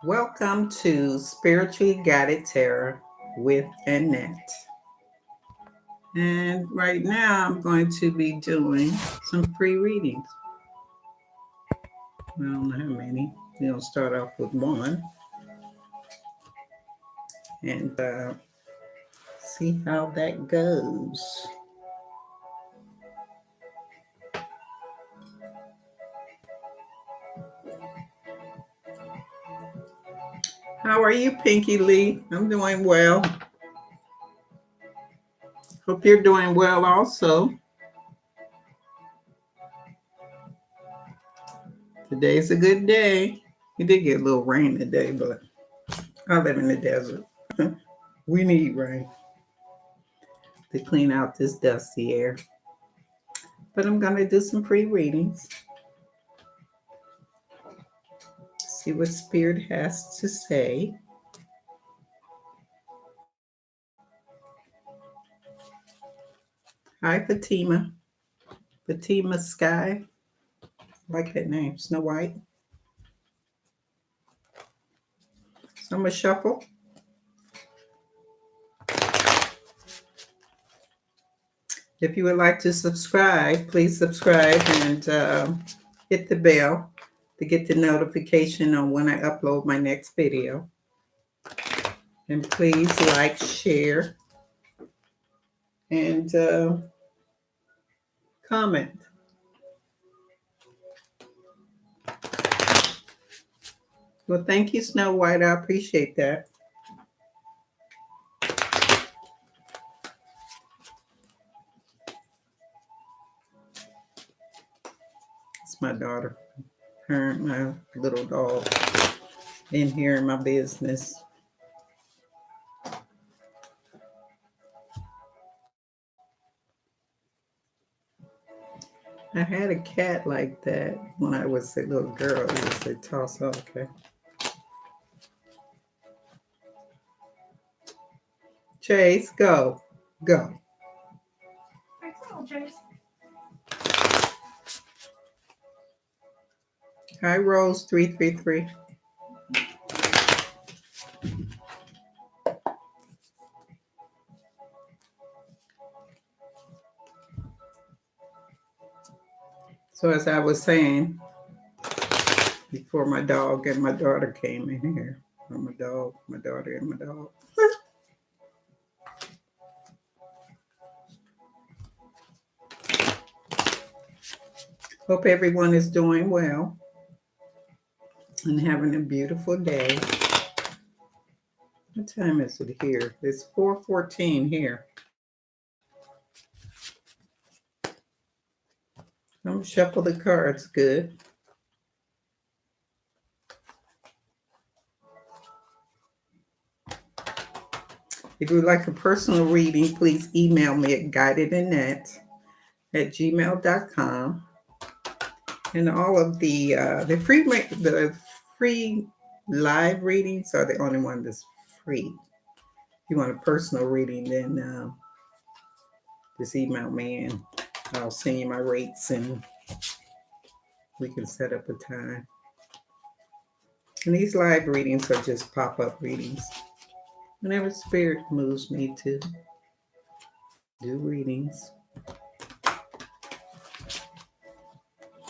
Welcome to Spiritually Guided Tarot with Annette. And right now I'm going to be doing some free readings. I don't know how many. We're going to start off with one and see how that goes. How are you, Pinky Lee? I'm doing well. Hope you're doing well also. Today's a good day. We did get a little rain today, but I live in the desert. We need rain to clean out this dusty air. But I'm going to do some free readings. See what Spirit has to say. Hi, Fatima. Fatima Sky. I like that name, Snow White. So I'm going to shuffle. If you would like to subscribe, please subscribe and hit the bell to get the notification on when I upload my next video. And please like, share, and comment. Well, thank you, Snow White. I appreciate that. It's my daughter, her and my little dog in here in my business. I had a cat like that when I was a little girl. It used to toss up, okay. Chase, go. Go. Hi, Rose 333. So as I was saying, before my dog and my daughter came in here, my dog, my daughter, and my dog. Hope everyone is doing well and having a beautiful day. What time is it here? It's 4:14 here. I'm gonna shuffle the cards good. If you would like a personal reading, please email me at guidedannette@gmail.com. And all of the free live readings are the only one that's free. If you want a personal reading, then just email me and I'll send you my rates and we can set up a time. And these live readings are just pop-up readings. Whenever Spirit moves me to do readings.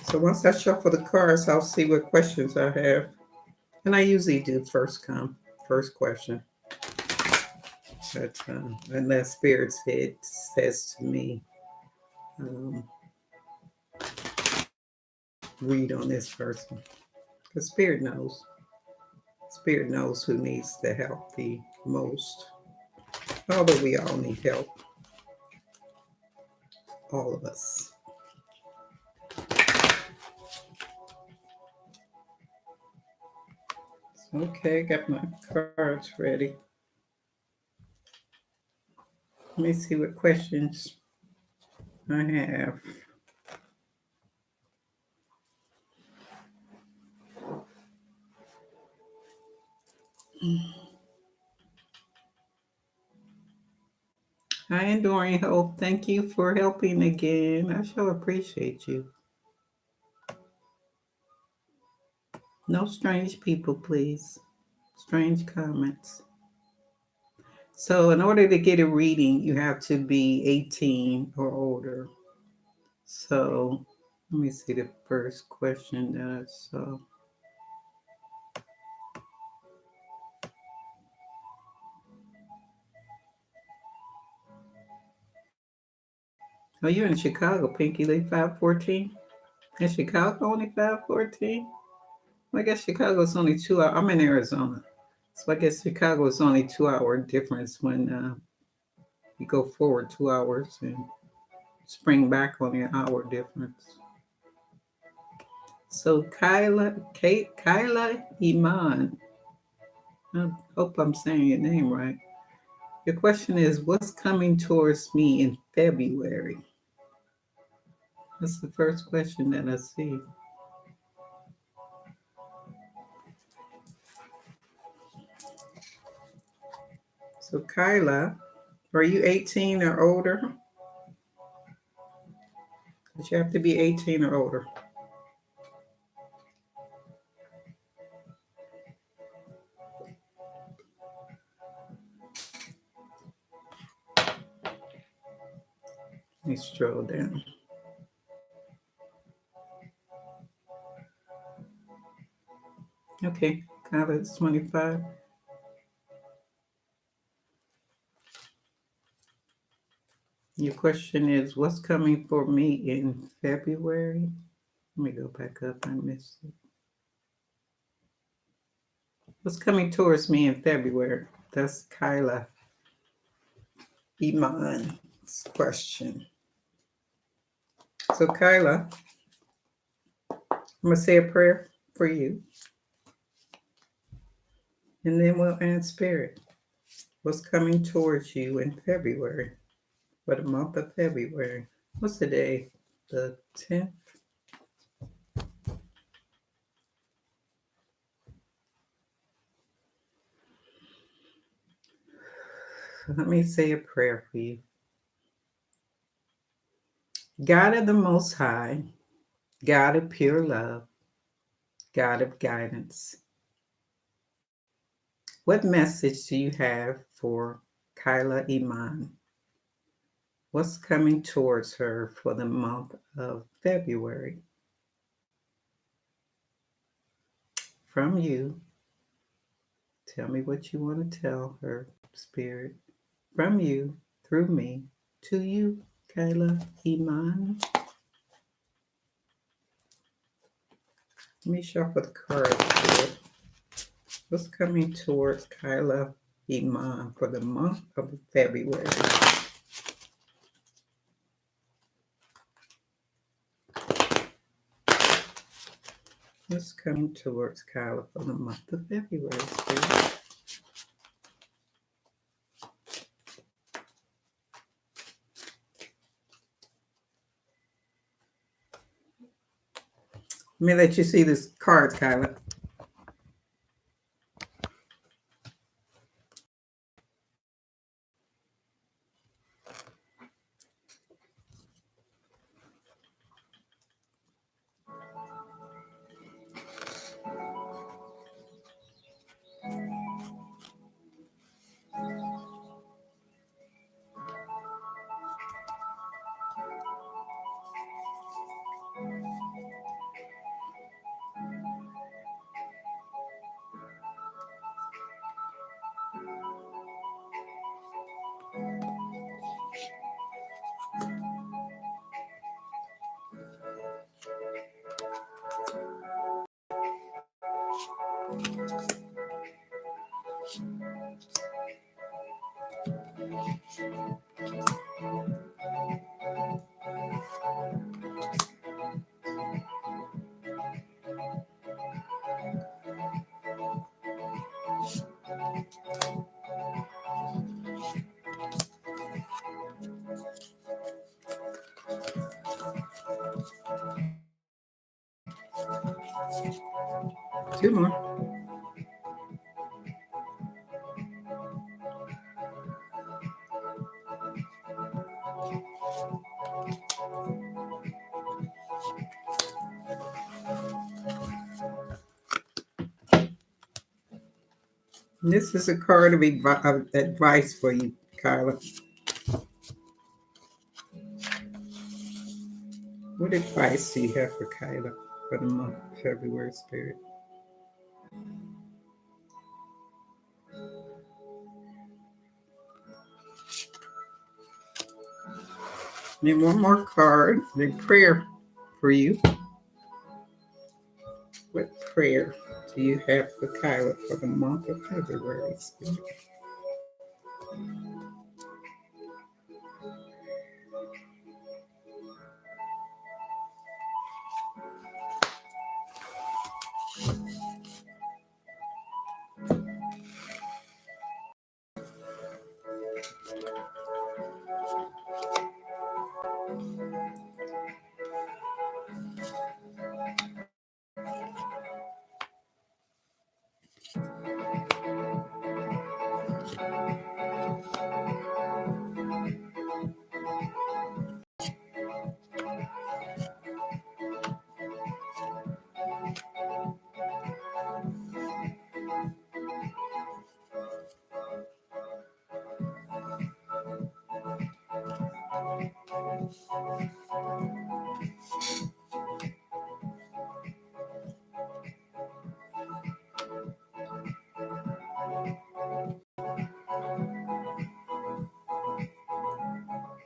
So once I shuffle the cards, I'll see what questions I have. And I usually do first come, first question. But unless Spirit says to me, read on this person. Because Spirit knows. Spirit knows who needs the help the most. Although we all need help. All of us. Okay, got my cards ready. Let me see what questions I have. Hi, Enduring Hope. Thank you for helping again. I sure appreciate you. No strange people, please. Strange comments. So, in order to get a reading, you have to be 18 or older. So, let me see the first question that I saw. Oh, you're in Chicago, Pinky. They 514? In Chicago, only 514? Well, I guess Chicago's only 2 hours. I'm in Arizona. So I guess Chicago is only 2 hour difference when you go forward 2 hours and spring back only an hour difference. So Kyla Iman, I hope I'm saying your name right. Your question is, what's coming towards me in February? That's the first question that I see. So Kyla, are you 18 or older? But you have to be 18 or older. Let me scroll down. Okay, Kyla's 25. Your question is, what's coming for me in February? Let me go back up. I missed it. What's coming towards me in February? That's Kyla Iman's question. So, Kyla, I'm going to say a prayer for you, and then we'll ask Spirit. What's coming towards you in February? For the month of February. What's the day? The 10th? Let me say a prayer for you. God of the Most High, God of pure love, God of guidance, what message do you have for Kyla Iman? What's coming towards her for the month of February? From you, tell me what you want to tell her, Spirit. From you, through me, to you, Kyla Iman. Let me shuffle the cards here. What's coming towards Kyla Iman for the month of February? What's coming towards Kyla for the month of February, Spirit? Let me let you see this cards, Kyla. 2 more. This is a card of advice for you, Kyla. What advice do you have for Kyla for the month of February, Spirit? And one more card, the prayer for you. What prayer do you have for Kyla for the month of February, Spirit?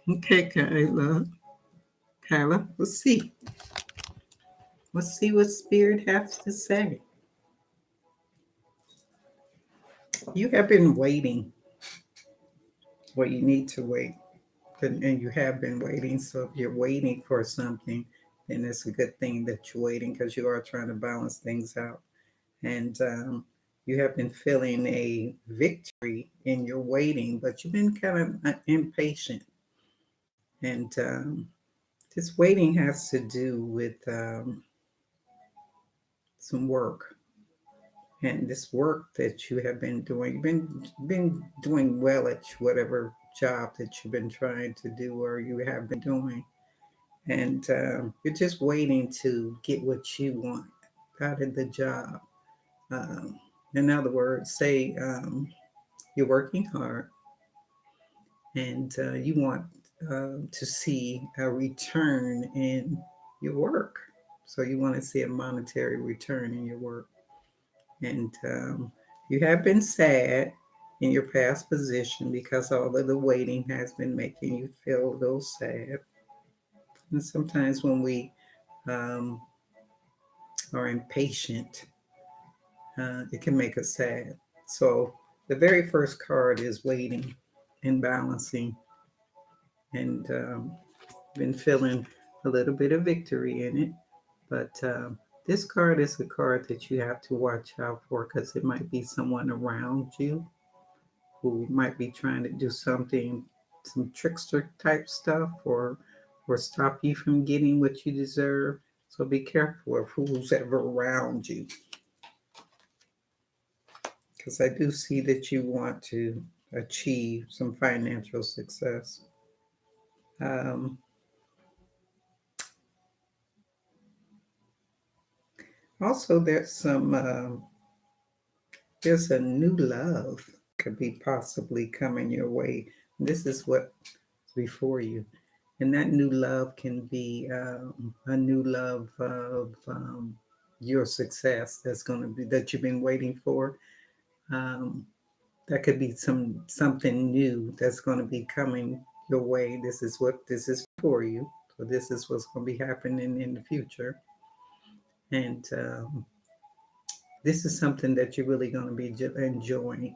Okay, Kyla. Kyla, let's see. Let's see what Spirit has to say. You have been waiting. Well, you need to wait. And you have been waiting. So if you're waiting for something, then it's a good thing that you're waiting because you are trying to balance things out. And you have been feeling a victory in your waiting, but you've been kind of impatient. And this waiting has to do with some work. And this work that you have been doing, been doing well at whatever job that you've been trying to do or you have been doing. And you're just waiting to get what you want out of the job. Um, in other words, say you're working hard and you want to see a return in your work. So you want to see a monetary return in your work. And you have been sad in your past position because all of the waiting has been making you feel a little sad. And sometimes when we um, are impatient, it can make us sad. So the very first card is waiting and balancing, and been feeling a little bit of victory in it. But this card is a card that you have to watch out for because it might be someone around you who might be trying to do something, some trickster type stuff, or stop you from getting what you deserve. So be careful of who's ever around you, because I do see that you want to achieve some financial success. Um, Also, there's a new love could be possibly coming your way. This is what's before you, and that new love can be a new love of your success. That's going to be that you've been waiting for. Um, that could be something new that's going to be coming your way. This is for you. So this is what's going to be happening in the future, and this is something that you're really going to be enjoying.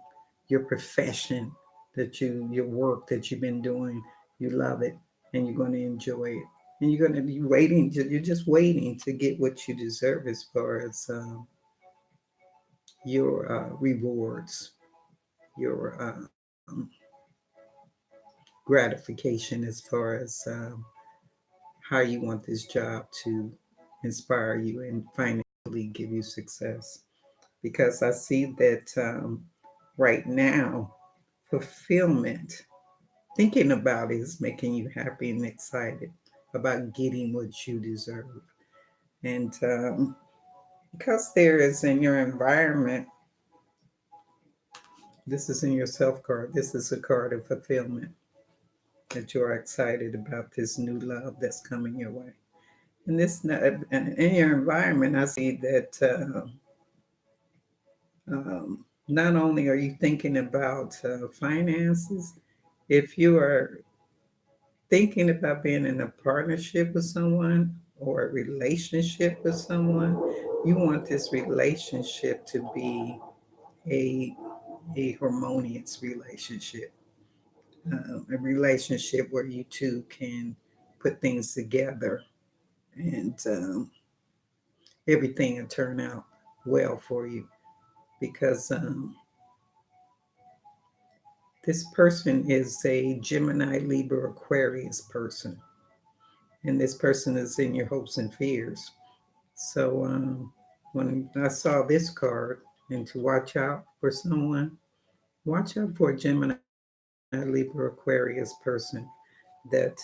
Your profession, your work that you've been doing, you love it, and you're going to enjoy it. And you're going to be waiting. You're just waiting to get what you deserve as far as your rewards, your gratification as far as how you want this job to inspire you and financially give you success. Because I see that right now, fulfillment, thinking about it is making you happy and excited about getting what you deserve. And because there is in your environment This is in your self card. This is a card of fulfillment that you're excited about this new love that's coming your way. And this in your environment, I see that not only are you thinking about finances, if you are thinking about being in a partnership with someone or a relationship with someone, you want this relationship to be a harmonious relationship, a relationship where you two can put things together and everything will turn out well for you because this person is a Gemini, Libra, Aquarius person, and this person is in your hopes and fears. So when I saw this card and to watch out for someone, watch out for a Gemini, Libra, Aquarius person that,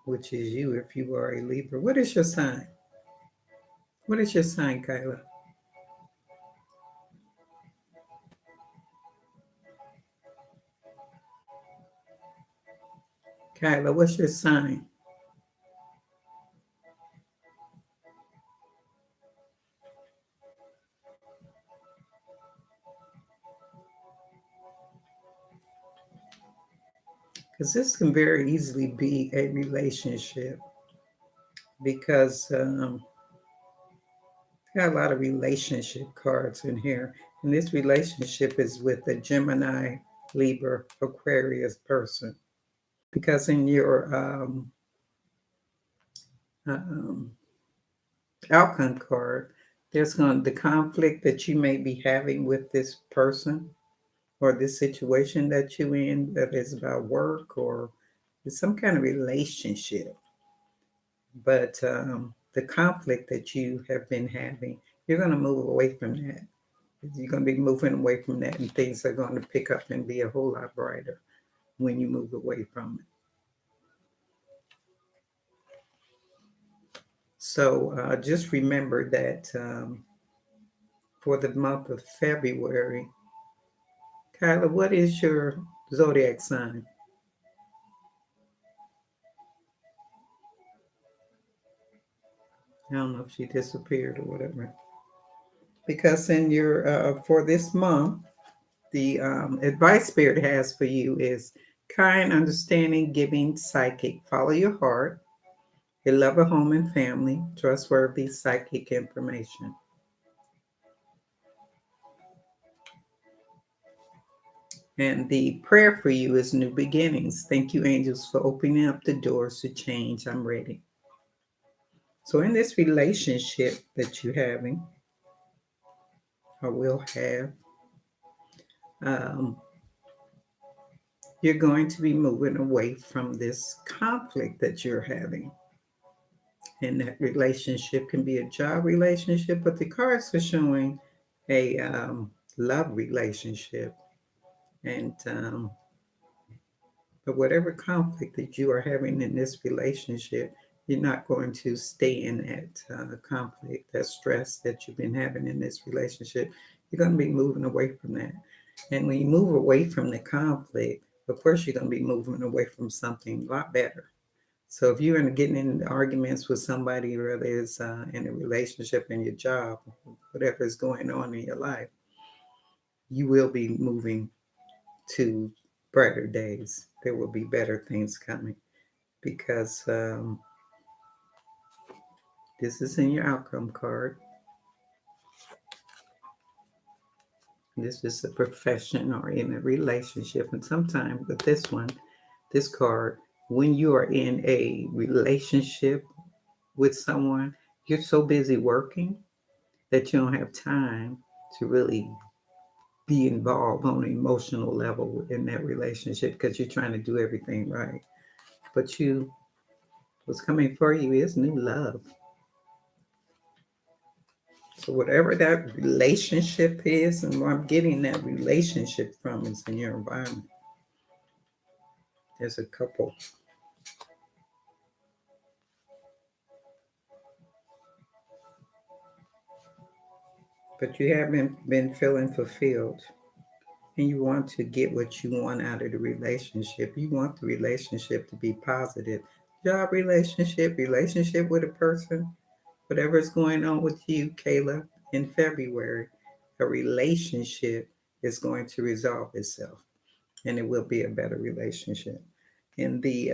which is you if you are a Libra. What is your sign? What is your sign, Kyla? Kyla, what's your sign? Because this can very easily be a relationship because got a lot of relationship cards in here. And this relationship is with the Gemini, Libra, Aquarius person. Because in your um, outcome card, there's going the conflict that you may be having with this person or this situation that you're in, that is about work or it's some kind of relationship. But the conflict that you have been having, you're going to move away from that. You're going to be moving away from that, and things are going to pick up and be a whole lot brighter when you move away from it. So just remember that for the month of February, Kyla, what is your zodiac sign? I don't know if she disappeared or whatever. Because in your for this month, the advice Spirit has for you is kind, understanding, giving, psychic. Follow your heart. A love a home and family. Trustworthy psychic information. And the prayer for you is new beginnings. Thank you, angels, for opening up the doors to change. I'm ready. So, in this relationship that you're having, or will have, um, you're going to be moving away from this conflict that you're having. And that relationship can be a job relationship, but the cards are showing a love relationship. And but whatever conflict that you are having in this relationship, you're not going to stay in that conflict, that stress that you've been having in this relationship. You're going to be moving away from that. And when you move away from the conflict, of course, you're going to be moving away from something a lot better. So if you're getting in arguments with somebody, whether it's in a relationship, in your job, whatever is going on in your life, you will be moving to brighter days. There will be better things coming because this is in your outcome card. This is a profession or in a relationship. And sometimes with this one, this card, when you are in a relationship with someone, you're so busy working that you don't have time to really be involved on an emotional level in that relationship because you're trying to do everything right. But what's coming for you is new love. So whatever that relationship is, and where I'm getting that relationship from is in your environment. There's a couple. but you haven't been feeling fulfilled. And you want to get what you want out of the relationship. You want the relationship to be positive. Job relationship with a person, whatever is going on with you, Kayla, in February, a relationship is going to resolve itself and it will be a better relationship. In the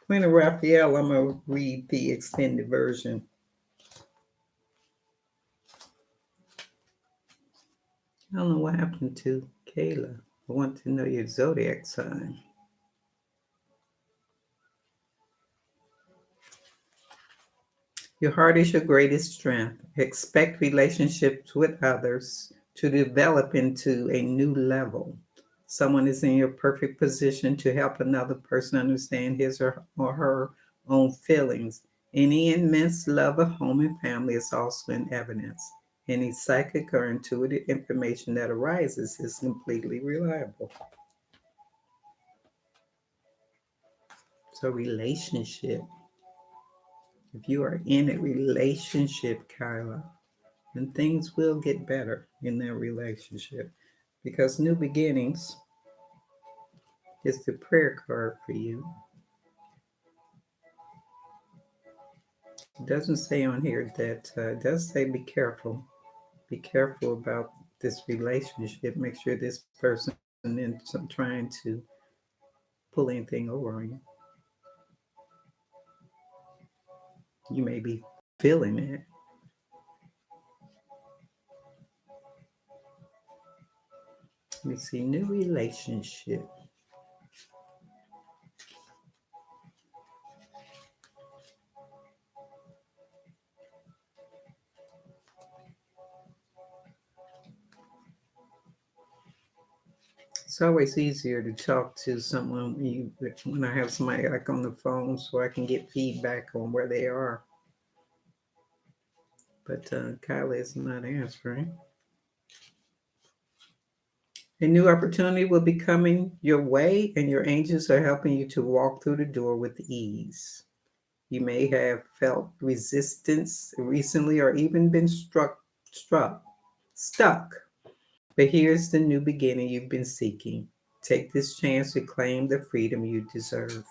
Queen of Raphael, I'm going to read the extended version. I don't know what happened to Kayla. I want to know your zodiac sign. Your heart is your greatest strength. Expect relationships with others to develop into a new level. Someone is in your perfect position to help another person understand his or her own feelings. Any immense love of home and family is also in evidence. Any psychic or intuitive information that arises is completely reliable. So, relationship. If you are in a relationship, Kyla, then things will get better in that relationship because new beginnings is the prayer card for you. It doesn't say on here that, it does say be careful. Be careful about this relationship. Make sure this person isn't trying to pull anything over on you. You may be feeling it. Let me see, new relationship. It's always easier to talk to someone when I have somebody like on the phone so I can get feedback on where they are. But Kyla is not answering. A new opportunity will be coming your way, and your angels are helping you to walk through the door with ease. You may have felt resistance recently or even been stuck. But here's the new beginning you've been seeking. Take this chance to claim the freedom you deserve.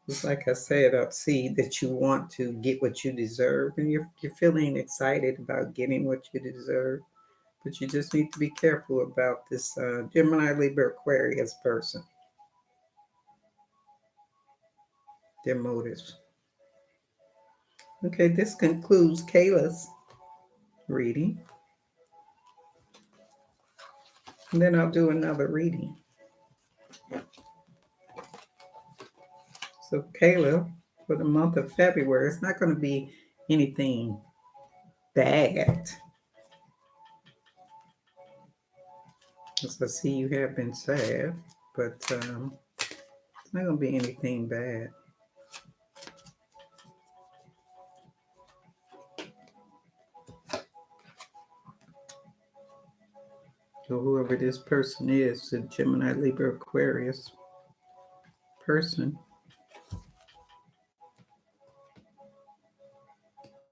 It's like I said, I see that you want to get what you deserve, and you're feeling excited about getting what you deserve. But you just need to be careful about this Gemini, Libra, Aquarius person, their motives. Okay, this concludes Kayla's reading. And then I'll do another reading. So, Kayla, for the month of February, it's not going to be anything bad. As I see, you have been sad, but it's not going to be anything bad. So whoever this person is, the Gemini, Libra, Aquarius person,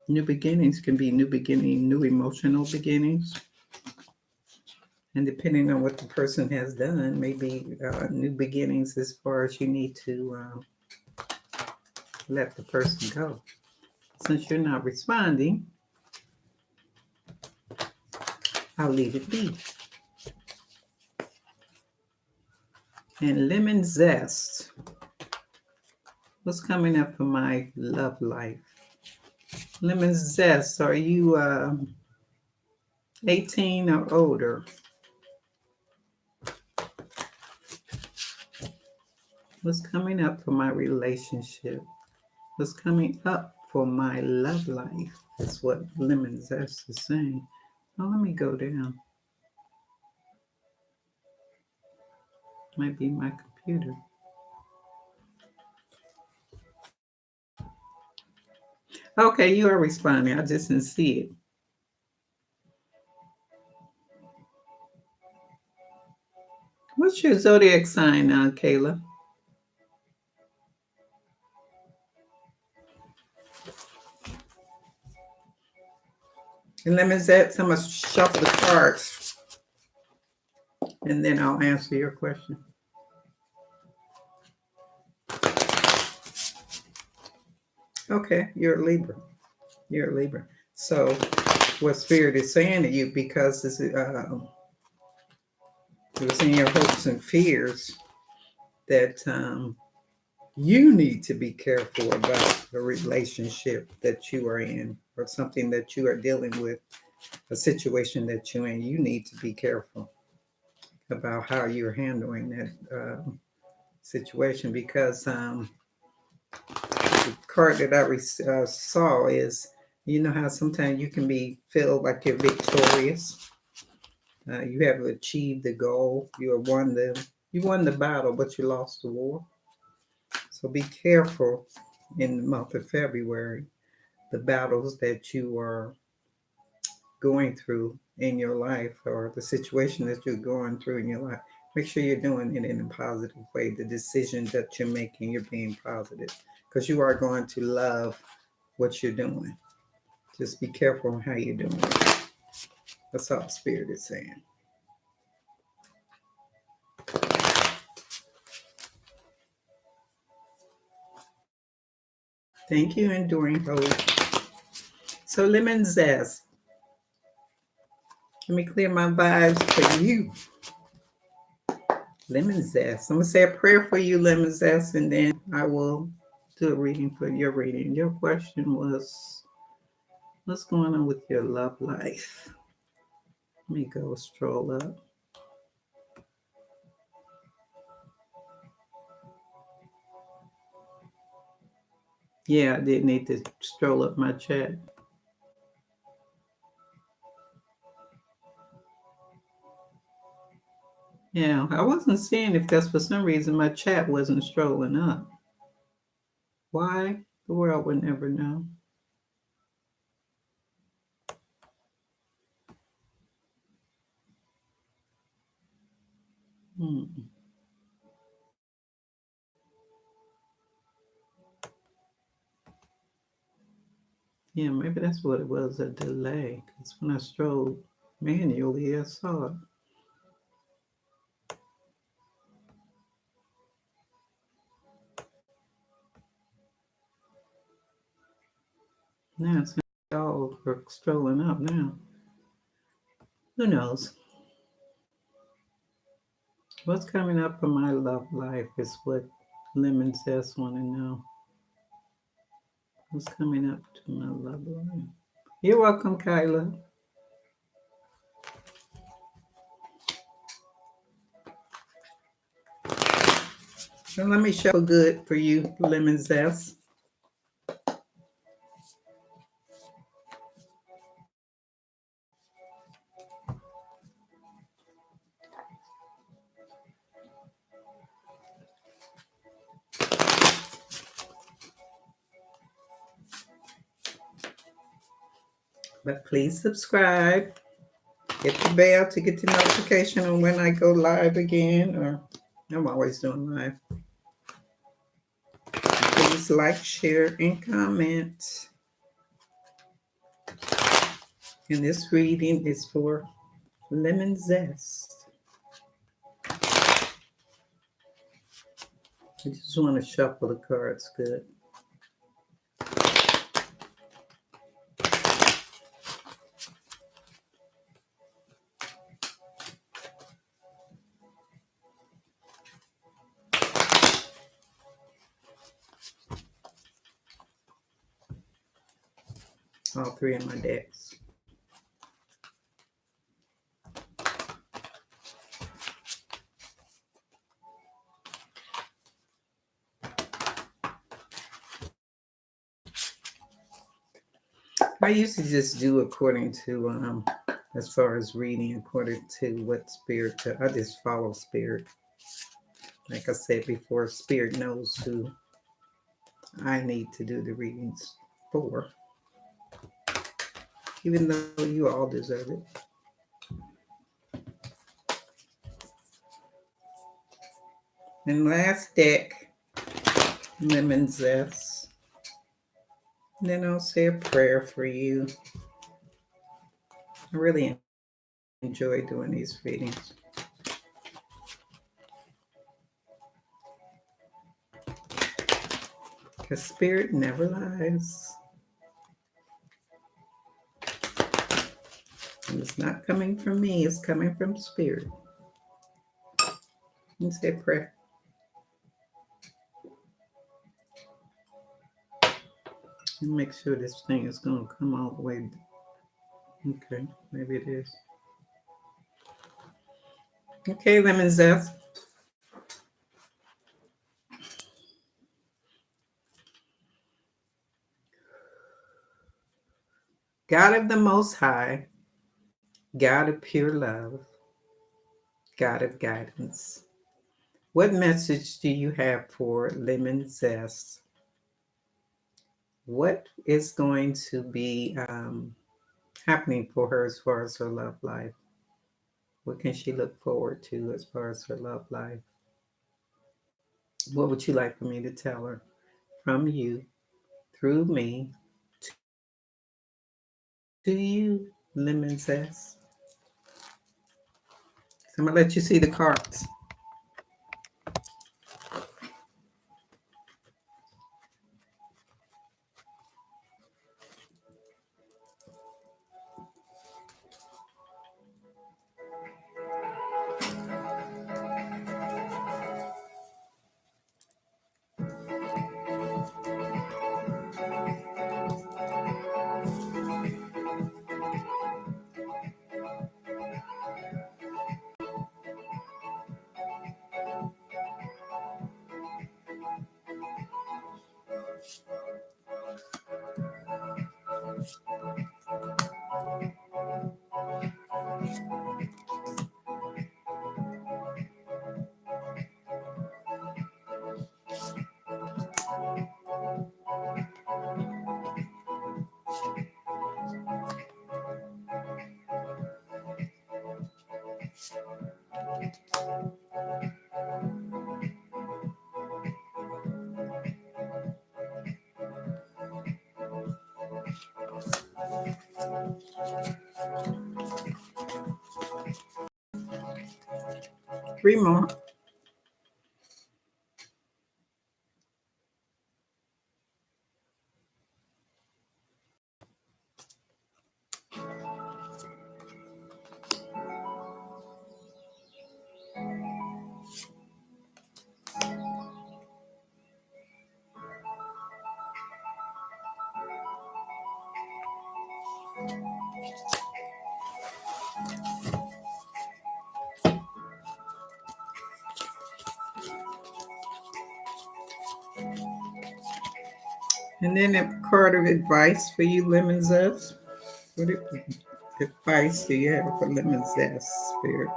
new beginnings can be new emotional beginnings. And depending on what the person has done, maybe new beginnings as far as you need to let the person go. Since you're not responding, I'll leave it be. And lemon zest. What's coming up for my love life? Lemon zest. Are you 18 or older? What's coming up for my relationship? What's coming up for my love life? That's what lemon zest is saying. Oh, let me go down. Might be my computer. Okay, you are responding. I just didn't see it. What's your zodiac sign now, Kayla? And lemon zest, I'm going to shuffle the cards and then I'll answer your question. Okay, you're a Libra. You're a Libra. So what Spirit is saying to you, because it's, it was in your hopes and fears that you need to be careful about the relationship that you are in or something that you are dealing with, a situation that you're in. You need to be careful about how you're handling that situation, because the card that I saw is, you know how sometimes you can feel like you're victorious. You have achieved the goal. You won the battle, but you lost the war. So be careful in the month of February, the battles that you are going through in your life or the situation that you're going through in your life. Make sure you're doing it in a positive way. The decisions that you're making, you're being positive, because you are going to love what you're doing. Just be careful on how you're doing it. That's all Spirit is saying. Thank you, Enduring Hope. So, lemon zest. Let me clear my vibes for you. Lemon zest. I'm going to say a prayer for you, lemon zest, and then I will do a reading for your reading. Your question was, what's going on with your love life? Let me go stroll up. Yeah, I did need to stroll up my chat. Yeah, I wasn't seeing if that's for some reason my chat wasn't strolling up. Why? The world would never know. Hmm. Yeah, maybe that's what it was, a delay. Because when I strolled manually, I saw it. Now it's all for strolling up now. Who knows? What's coming up for my love life is what Lemon Zest want to know. What's coming up to my love life? You're welcome, Kyla. And let me show good for you, Lemon Zest. But please subscribe. Hit the bell to get the notification on when I go live again, or I'm always doing live. Please like, share, and comment. And this reading is for Lemon Zest. I just want to shuffle the cards good. All three of my decks. I usually just do according to, as far as reading, according to what spirit, I just follow spirit. Like I said before, spirit knows who I need to do the readings for, even though you all deserve it. And last deck, Lemon Zest. And then I'll say a prayer for you. I really enjoy doing these readings. Because spirit never lies. And it's not coming from me, it's coming from spirit. You say prayer. And make sure this thing is going to come all the way. Okay, maybe it is. Okay, lemon zest. God of the Most High, God of pure love, God of guidance. What message do you have for lemon zest? What is going to be happening for her as far as her love life? What can she look forward to as far as her love life? What would you like for me to tell her from you, through me, to you, lemon zest? So I'm going to let you see the cards. Three more. And then a card of advice for you, lemon zest. What advice do you have for lemon zest, spirit?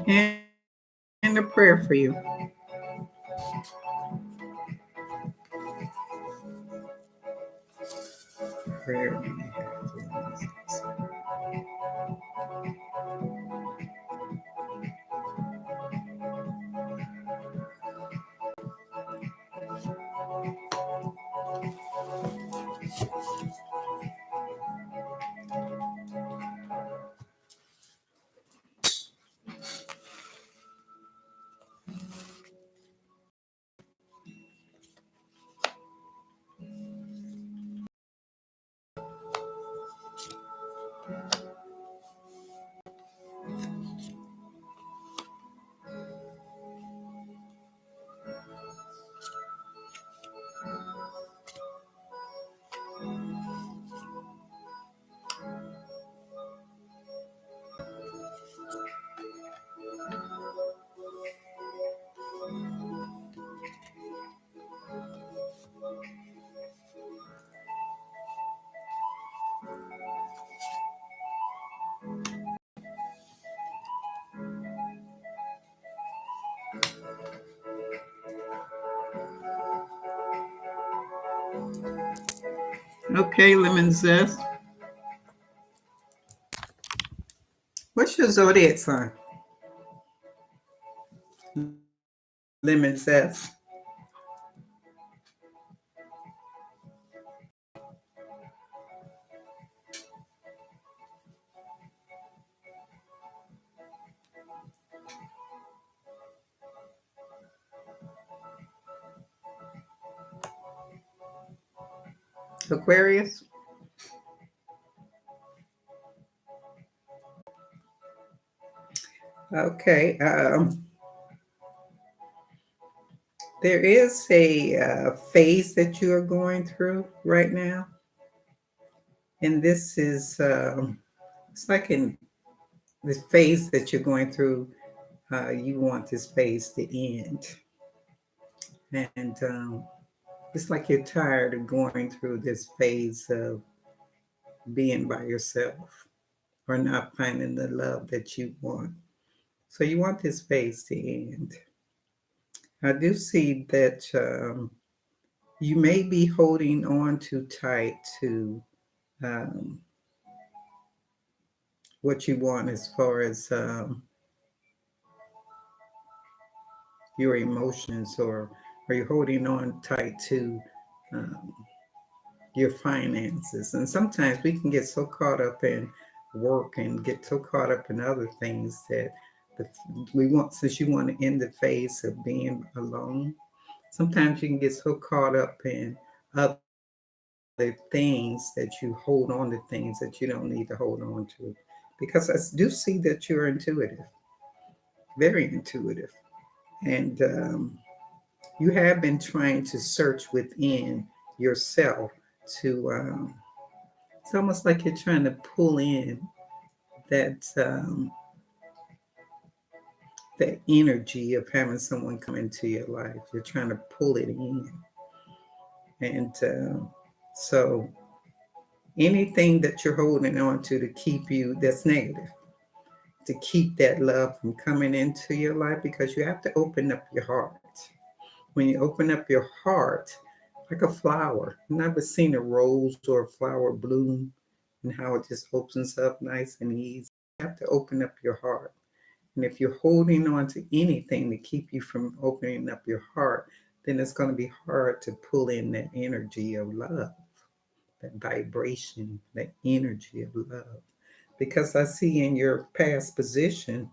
And, and a prayer for you. Prayer. Okay, lemon zest. What's your zodiac sign? Lemon says. Aquarius. Okay. There is a phase that you are going through right now, and this is it's like in this phase that you're going through. You want this phase to end, and it's like you're tired of going through this phase of being by yourself or not finding the love that you want. So you want this phase to end. I do see that you may be holding on too tight to um, what you want as far as your emotions, or are you holding on tight to um, your finances? And sometimes we can get so caught up in work and get so caught up in other things that the, we want, since you want to end the phase of being alone, sometimes you can get so caught up in other things that you hold on to things that you don't need to hold on to. Because I do see that you're intuitive, very intuitive. And you have been trying to search within yourself to, it's almost like you're trying to pull in that, that energy of having someone come into your life. You're trying to pull it in. And so anything that you're holding on to keep you, that's negative, to keep that love from coming into your life, because you have to open up your heart. When you open up your heart, like a flower, you've never seen a rose or a flower bloom and how it just opens up nice and easy. You have to open up your heart. And if you're holding on to anything to keep you from opening up your heart, then it's going to be hard to pull in that energy of love, that vibration, that energy of love. Because I see in your past position,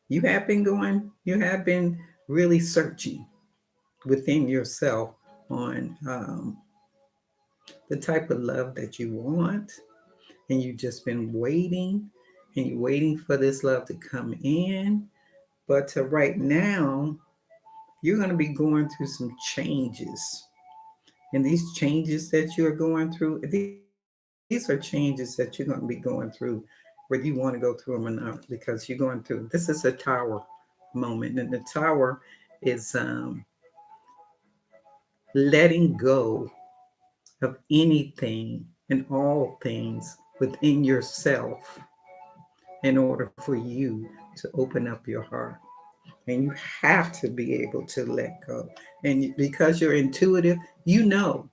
you have been really searching within yourself on the type of love that you want, and you've just been waiting, and you're waiting for this love to come in. But right now, you're going to be going through some changes, and these changes that you're going through, these are changes that you're going to be going through, whether you want to go through them or not, because you're going through, this is a tower moment, and the tower is letting go of anything and all things within yourself in order for you to open up your heart. And you have to be able to let go. And because you're intuitive, you know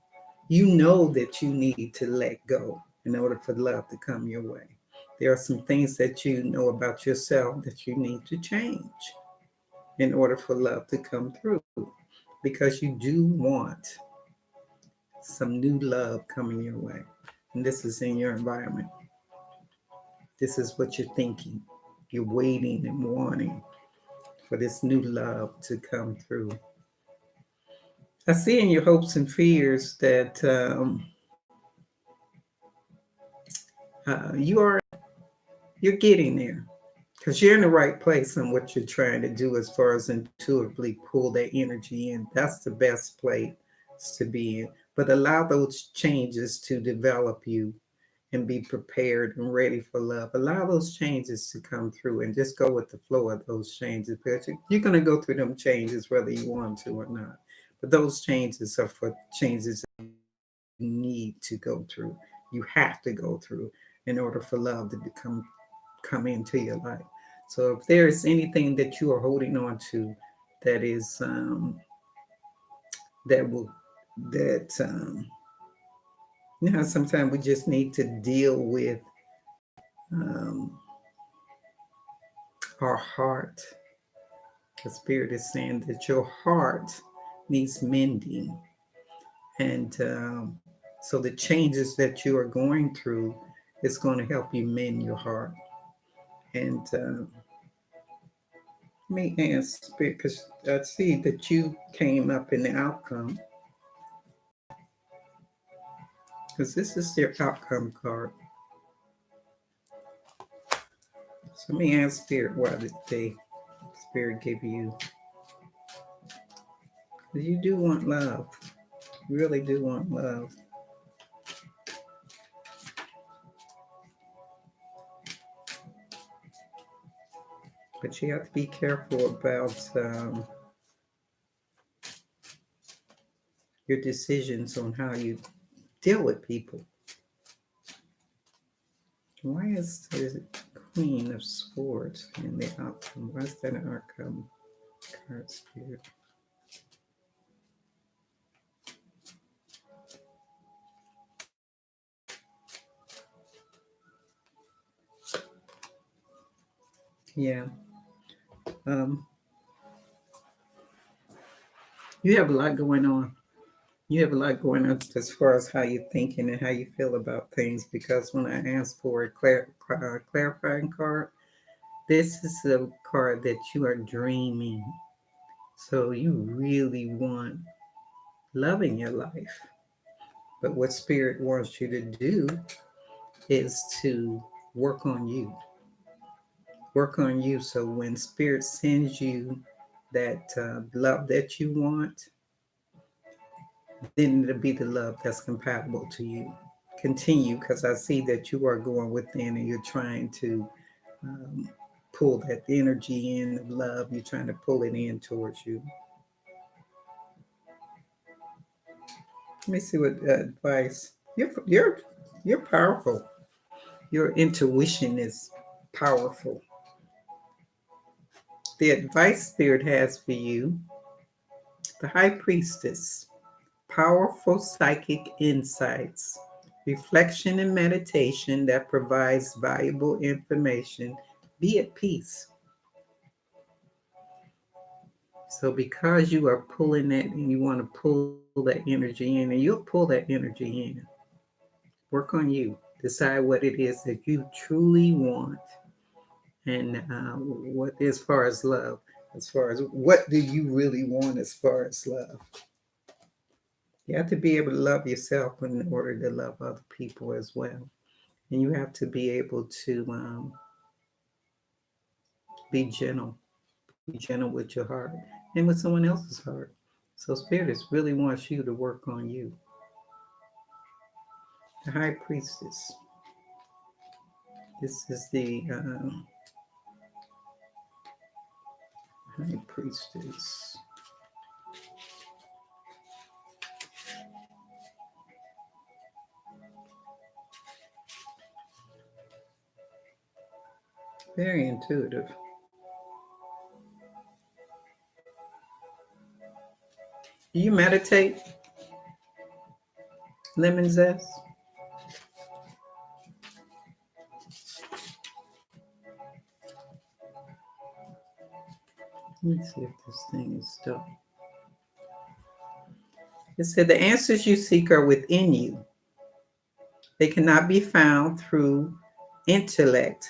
that you need to let go in order for love to come your way. There are some things that you know about yourself that you need to change in order for love to come through, because you do want some new love coming your way. And this is in your environment. This is what you're thinking. You're waiting and wanting for this new love to come through. I see in your hopes and fears that you're getting there, because you're in the right place on what you're trying to do as far as intuitively pull that energy in. That's the best place to be in. But allow those changes to develop you and be prepared and ready for love. Allow those changes to come through and just go with the flow of those changes, because you're going to go through them changes whether you want to or not. But those changes are for changes you need to go through. You have to go through in order for love to come into your life. So if there is anything that you are holding on to that is that will that sometimes we just need to deal with um, our heart. The Spirit is saying that your heart needs mending. And so the changes that you are going through is going to help you mend your heart. And me ask, because I see that you came up in the outcome, because this is their outcome card. So let me ask Spirit, why did they Spirit give you? Because you do want love. You really do want love. But you have to be careful about your decisions on how you deal with people. Why is the Queen of Swords in the outcome? Why is that an outcome card, Spirit? Yeah. Um, you have a lot going on. You have a lot going on as far as how you're thinking and how you feel about things. Because when I asked for a clarifying card, this is a card that you are dreaming. So you really want love in your life. But what Spirit wants you to do is to work on you. Work on you. So when Spirit sends you that love that you want, then it'll be the love that's compatible to you. Continue, because I see that you are going within and you're trying to um, pull that energy in of love. You're trying to pull it in towards you. Let me see what advice. You're powerful. Your intuition is powerful. The advice Spirit has for you, the High Priestess, powerful psychic insights, reflection and meditation that provides valuable information. Be at peace. So, because you are pulling that and you want to pull that energy in, and you'll pull that energy in, work on you. Decide what it is that you truly want, and what, as far as love, as far as what do you really want as far as love. You have to be able to love yourself in order to love other people as well. And you have to be able to be gentle. Be gentle with your heart and with someone else's heart. So Spirit is really wants you to work on you. The High Priestess. This is the High Priestess. Very intuitive. Do you meditate, Lemon Zest? Let me see if this thing is stuck. It said the answers you seek are within you. They cannot be found through intellect,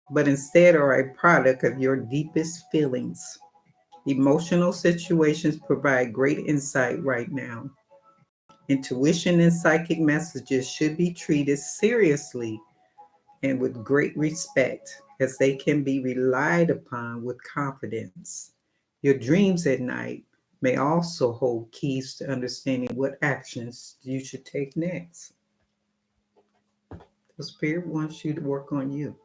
but instead are a product of your deepest feelings. Emotional situations provide great insight right now. Intuition and psychic messages should be treated seriously and with great respect, as they can be relied upon with confidence. Your dreams at night may also hold keys to understanding what actions you should take next. The Spirit wants you to work on you,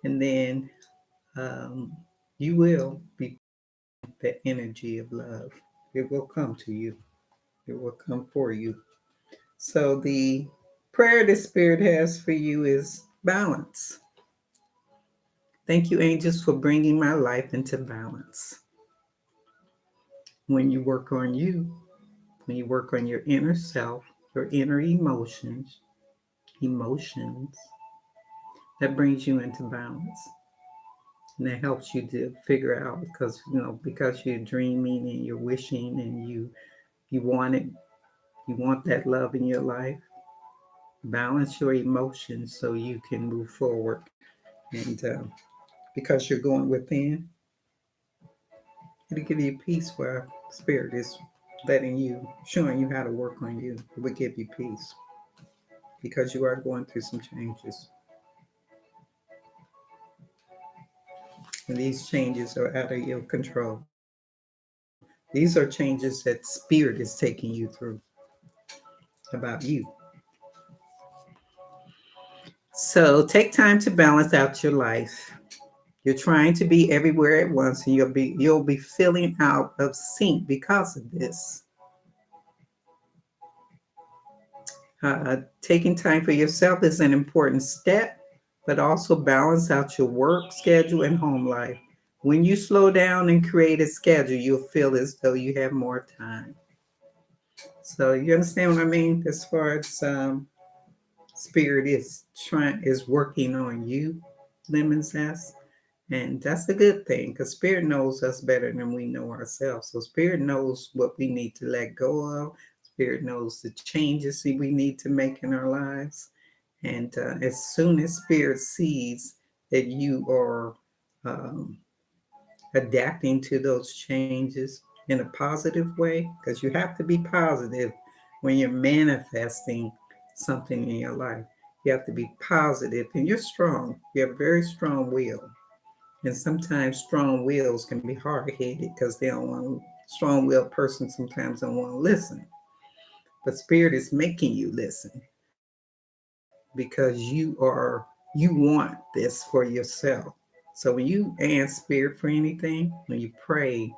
and then um, you will be the energy of love. It will come to you. It will come for you. So the prayer the Spirit has for you is balance. Thank you, angels, for bringing my life into balance. When you work on you, when you work on your inner self, your inner emotions, That brings you into balance. And that helps you to figure out because you're dreaming and you're wishing and you want it, you want that love in your life. Balance your emotions so you can move forward. And because you're going within, it'll give you peace where spirit is showing you how to work on you. It will give you peace because you are going through some changes. And these changes are out of your control. These are changes that spirit is taking you through about you. So take time to balance out your life. You're trying to be everywhere at once, and you'll be feeling out of sync because of this. Taking time for yourself is an important step, but also balance out your work schedule and home life. When you slow down and create a schedule, you'll feel as though you have more time. So you understand what I mean? As far as spirit is working on you, lemon zest. And that's a good thing because Spirit knows us better than we know ourselves. So Spirit knows what we need to let go of. Spirit knows the changes that we need to make in our lives. And as soon as Spirit sees that you are um, adapting to those changes in a positive way, because you have to be positive when you're manifesting something in your life. You have to be positive, and you're strong. You have a very strong will. And sometimes strong wills can be hard headed because they don't want strong willed person sometimes don't want to listen. But spirit is making you listen because you want this for yourself. So when you ask spirit for anything, when you pray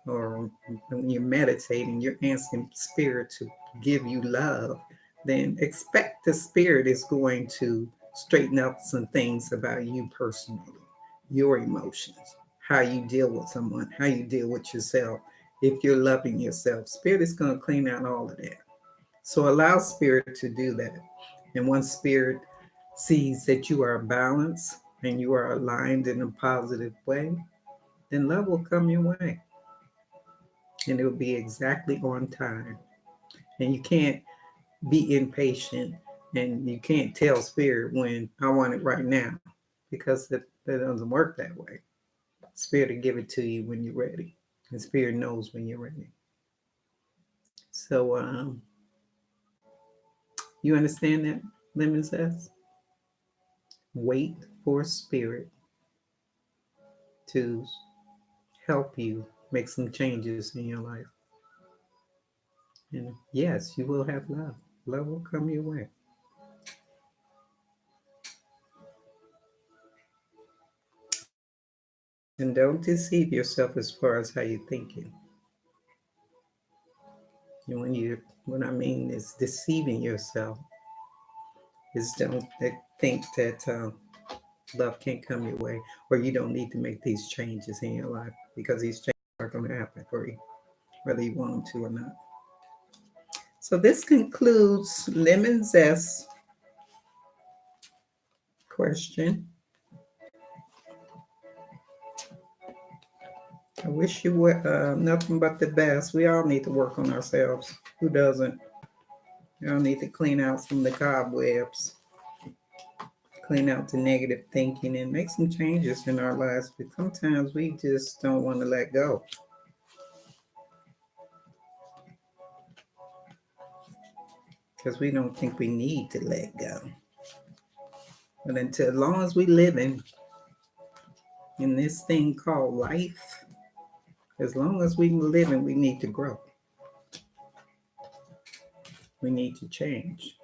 or when you're meditating, you're asking spirit to give you love, then expect the spirit is going to straighten up some things about you personally, your emotions, how you deal with someone, how you deal with yourself. If you're loving yourself, spirit is going to clean out all of that. So allow spirit to do that. And once spirit sees that you are balanced and you are aligned in a positive way, then love will come your way. And it will be exactly on time. And you can't be impatient and you can't tell spirit when I want it right now because that doesn't work that way. Spirit will give it to you when you're ready. And spirit knows when you're ready. So you understand that, Lemon says? Wait for spirit to help you make some changes in your life. And yes, you will have love. Love will come your way. And don't deceive yourself as far as how you're thinking. And what I mean is deceiving yourself is don't think that love can't come your way or you don't need to make these changes in your life because these changes are going to happen for you, whether you want them to or not. So this concludes Lemon Zest question. I wish you were nothing but the best. We all need to work on ourselves. Who doesn't? We all need to clean out some of the cobwebs, clean out the negative thinking, and make some changes in our lives. But sometimes we just don't want to let go because we don't think we need to let go. But until as long as we living in this thing called life, as long as we living, we need to grow. We need to change.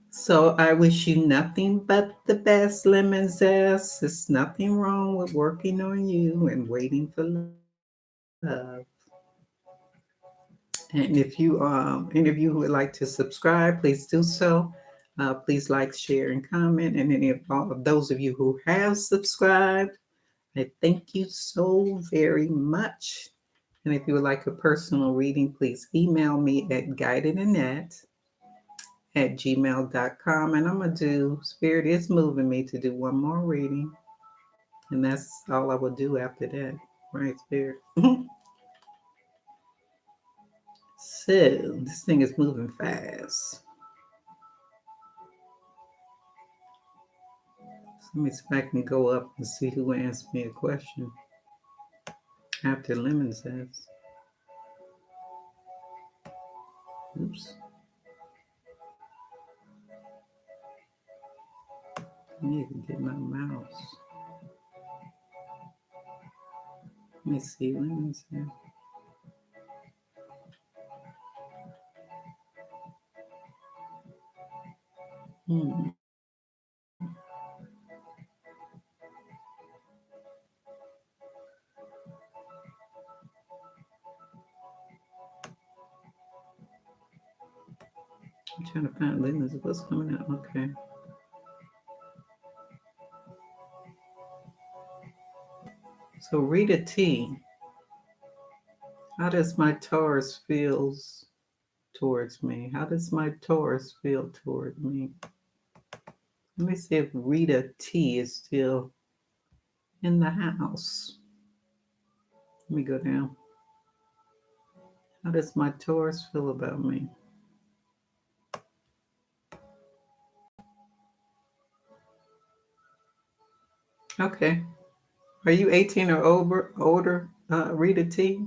So I wish you nothing but the best, Lemon Zest. There's nothing wrong with working on you and waiting for love. And if you any of you who would like to subscribe, please do so. Please like, share, and comment. And any of all of those of you who have subscribed, I thank you so very much. And if you would like a personal reading, please email me at guidedannette at gmail.com. And I'm going to do, Spirit is moving me to do one more reading. And that's all I will do after that. Right, Spirit? So, this thing is moving fast. So let me see if I can go up and see who asked me a question after Lemon says. Oops. I need to get my mouse. Let me see. Lemon says. I'm trying to find Lemon's. What's coming out? Okay. So Rita T. How does my Taurus feels towards me? How does my Taurus feel toward me? Let me see if Rita T is still in the house. Let me go down. How does my Taurus feel about me? Okay. Are you 18 or older, Rita T?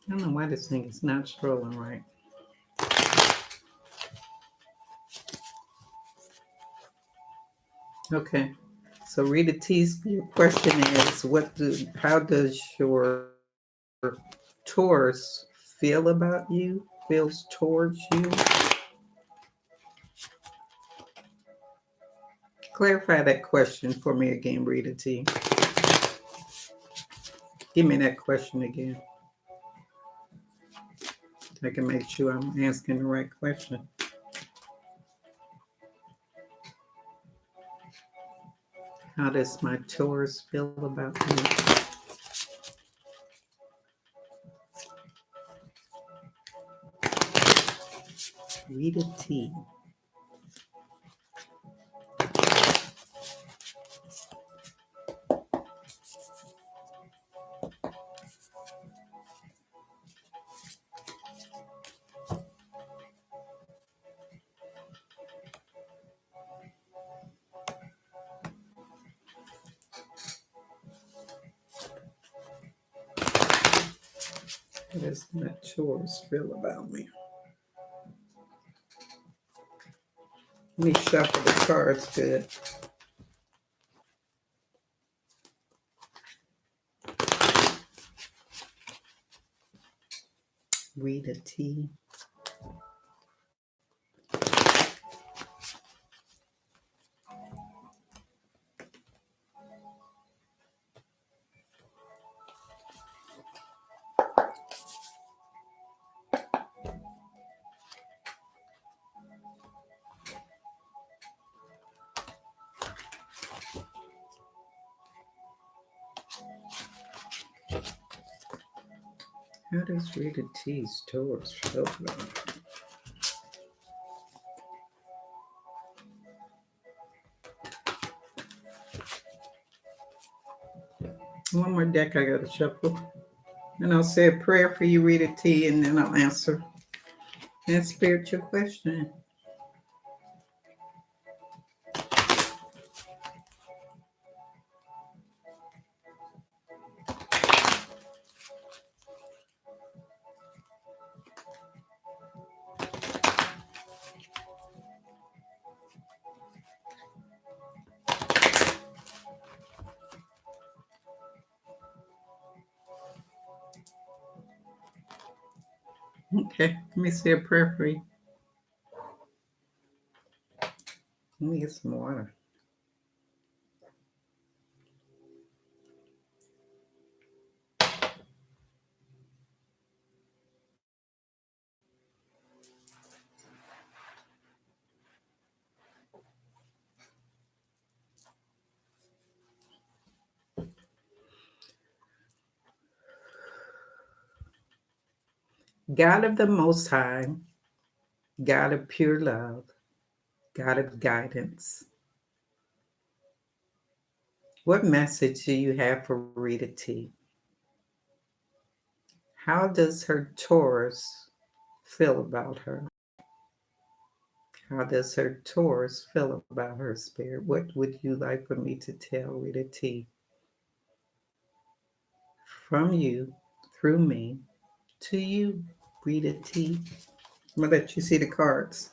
I don't know why this thing is not scrolling right. Okay. So Rita T's your question is how does your Taurus feel about you? Feels towards you? Clarify that question for me again, Rita T. Give me that question again. I can make sure I'm asking the right question. How does my Taurus feel about me? Rita T. How does my Taurus feel about me? Let me shuffle the cards good. Rita T. How does Rita T's Taurus feel about me? One more deck I gotta shuffle. And I'll say a prayer for you, Rita T, and then I'll answer that spiritual question. Okay, let me say a prayer for you. Let me get some water. God of the Most High, God of pure love, God of guidance, what message do you have for Rita T? How does her Taurus feel about her? How does her Taurus feel about her spirit? What would you like for me to tell Rita T from you, through me, to you, Rita T? I'm going to let you see the cards.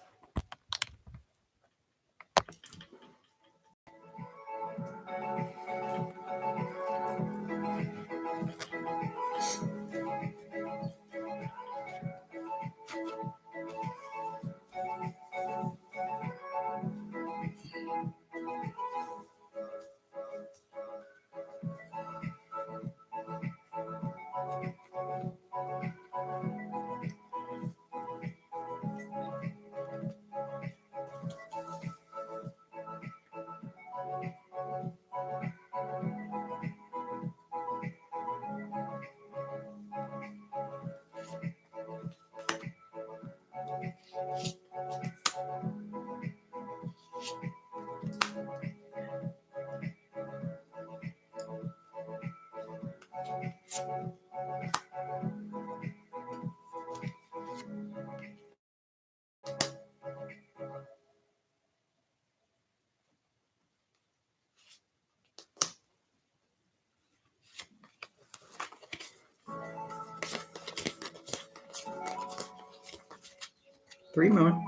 Three more.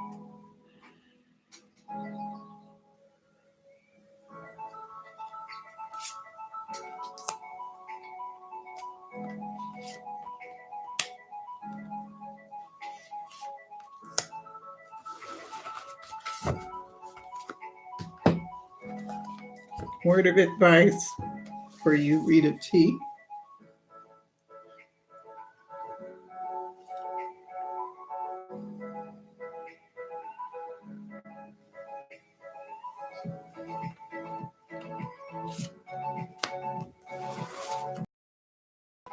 Word of advice for you, Rita T.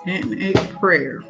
And a prayer.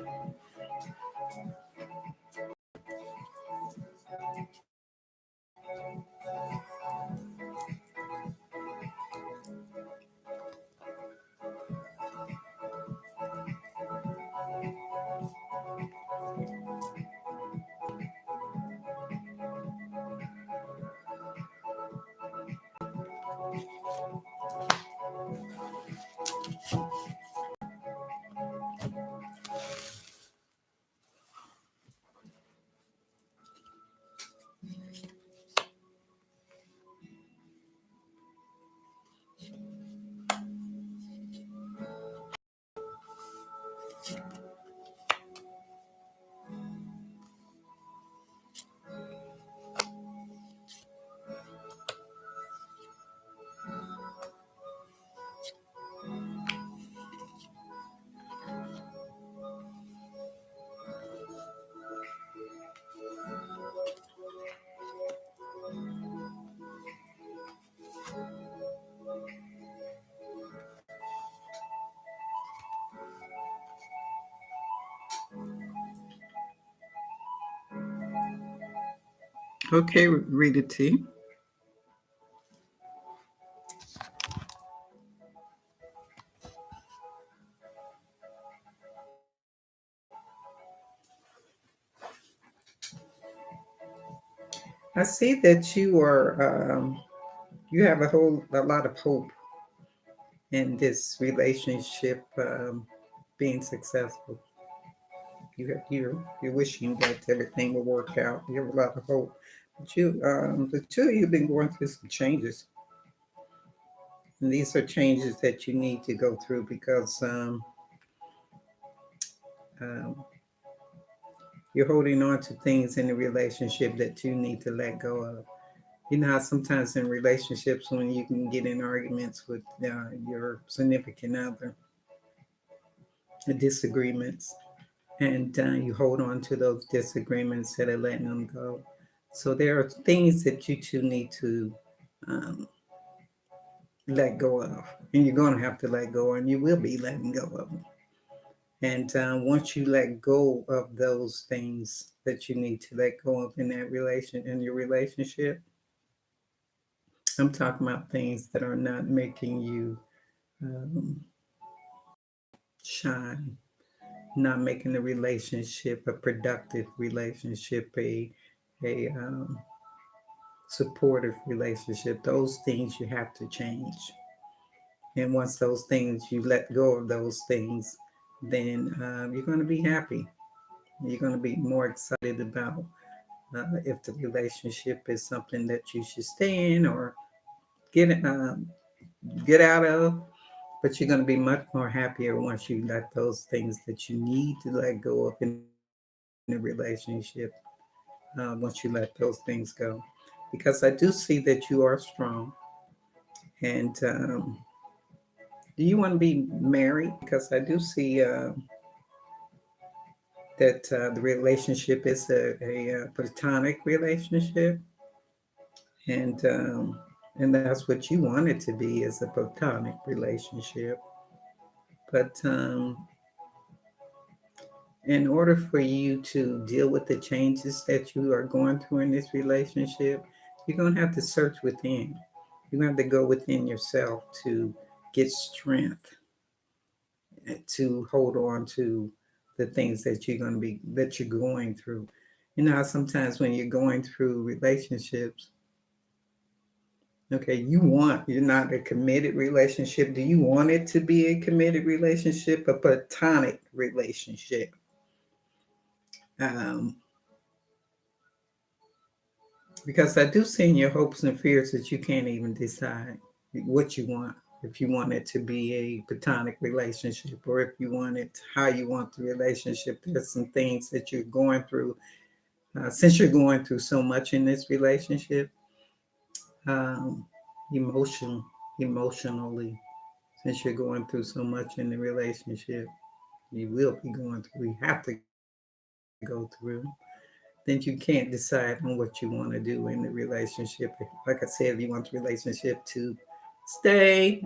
Okay, Rita T. I see that you have a lot of hope in this relationship being successful. You're wishing that everything will work out. You have a lot of hope, but the two of you've been going through some changes, and these are changes that you need to go through because um, you're holding on to things in the relationship that you need to let go of. You know how sometimes in relationships when you can get in arguments with your significant other, the disagreements, and you hold on to those disagreements instead of letting them go. So there are things that you two need to um, let go of, and you're going to have to let go, and you will be letting go of them. And once you let go of those things that you need to let go of in that in your relationship, I'm talking about things that are not making you um, shine, not making the relationship a productive relationship, a supportive relationship. Those things you have to change. And once those things you let go of those things, then you're going to be happy. You're going to be more excited about if the relationship is something that you should stay in or get get out of. But you're going to be much more happier once you let those things that you need to let go of in a relationship. Once you let those things go, because I do see that you are strong. And do you want to be married? Because I do see that the relationship is a platonic relationship, and um, and that's what you want it to be, is a platonic relationship. But in order for you to deal with the changes that you are going through in this relationship, you're going to have to search within. You're going to have to go within yourself to get strength to hold on to the things that you're going through. You know how sometimes when you're going through relationships, okay, you're not a committed relationship. Do you want it to be a committed relationship, a platonic relationship? Um, because I do see in your hopes and fears that you can't even decide what you want. If you want it to be a platonic relationship, or if you want it how you want the relationship, there's some things that you're going through. Since you're going through so much in this relationship, um, emotion, emotionally, since you're going through so much in the relationship, you will be going through. You have to go through. Then you can't decide on what you want to do in the relationship. Like I said, if you want the relationship to stay,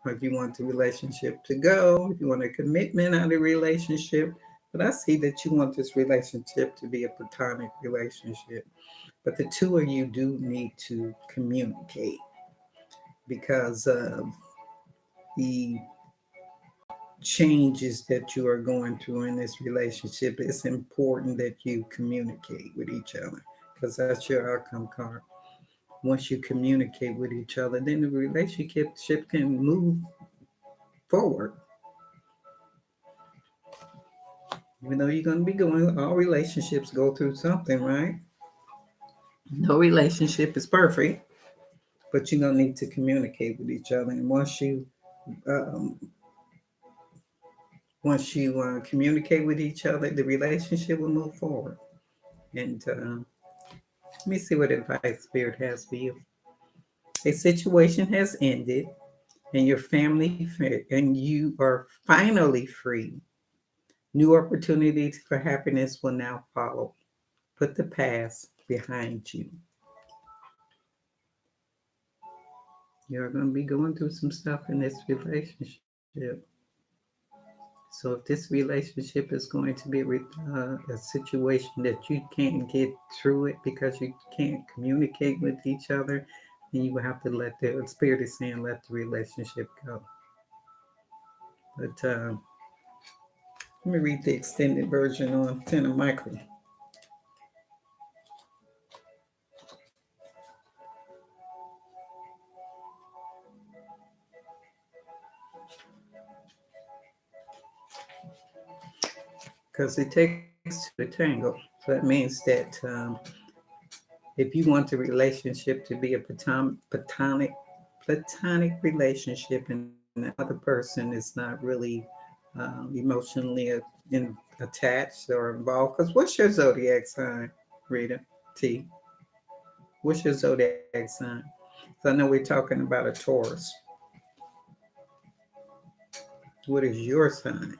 or if you want the relationship to go, if you want a commitment out of the relationship. But I see that you want this relationship to be a platonic relationship. But the two of you do need to communicate because of the changes that you are going through in this relationship. It's important that you communicate with each other because that's your outcome card. Once you communicate with each other, then the relationship can move forward. Even though you're going to be going, all relationships go through something, right? No relationship is perfect, but you're going to need to communicate with each other. And um, once you communicate with each other, the relationship will move forward. And let me see what advice Spirit has for you. A situation has ended, and your and you are finally free. New opportunities for happiness will now follow. Put the past behind you. You're going to be going through some stuff in this relationship. So if this relationship is going to be a situation that you can't get through it because you can't communicate with each other, then you will have to let the Spirit is saying let the relationship go. But let me read the extended version on Tenor Micro. Because it takes two to tango. So that means that if you want the relationship to be a platonic relationship, and the other person is not really emotionally attached or involved. Because what's your zodiac sign, Rita T? What's your zodiac sign? So I know we're talking about a Taurus. What is your sign?